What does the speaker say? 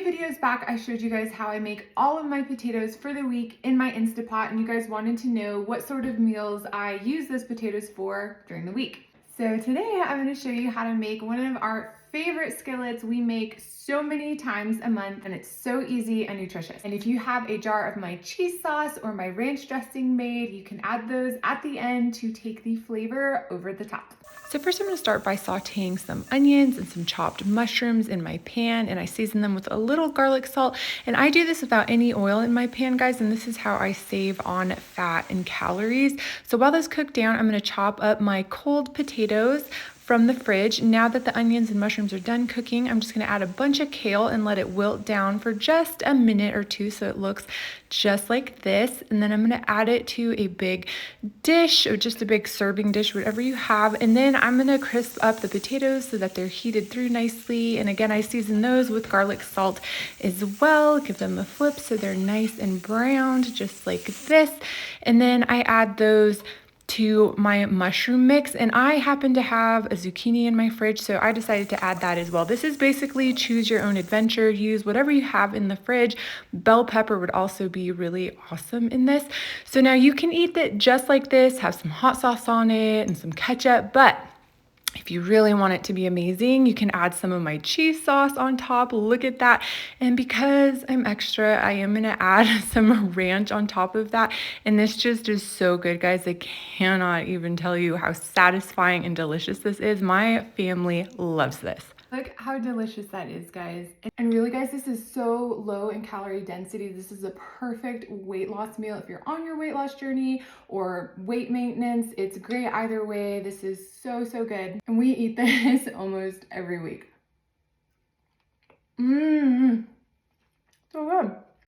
videos back, I showed you guys how I make all of my potatoes for the week in my Instapot, and you guys wanted to know what sort of meals I use those potatoes for during the week. So today I'm going to show you how to make one of our favorite skillets we make so many times a month, and it's so easy and nutritious. And if you have a jar of my cheese sauce or my ranch dressing made, you can add those at the end to take the flavor over the top. So first I'm going to start by sauteing some onions and some chopped mushrooms in my pan, and I season them with a little garlic salt. And I do this without any oil in my pan, guys, and this is how I save on fat and calories. So while those cook down, I'm going to chop up my cold potatoes from the fridge. Now that the onions and mushrooms are done cooking, I'm just going to add a bunch of kale and let it wilt down for just a minute or two so it looks just like this. And then I'm going to add it to a big dish or just a big serving dish, whatever you have. And then I'm going to crisp up the potatoes so that they're heated through nicely. And again, I season those with garlic salt as well. Give them a flip so they're nice and browned, just like this. And then I add those to my mushroom mix, and I happen to have a zucchini in my fridge, so I decided to add that as well. This is basically choose your own adventure. Use whatever you have in the fridge. Bell pepper would also be really awesome in this. So now you can eat it just like this, have some hot sauce on it and some ketchup, but if you really want it to be amazing, you can add some of my cheese sauce on top. Look at that. And because I'm extra, I am going to add some ranch on top of that. And this just is so good, guys. I cannot even tell you how satisfying and delicious this is. My family loves this. Look how delicious that is, guys. And really, guys, this is so low in calorie density. This is a perfect weight loss meal if you're on your weight loss journey or weight maintenance. It's great either way. This is so, so good. And we eat this almost every week. So good.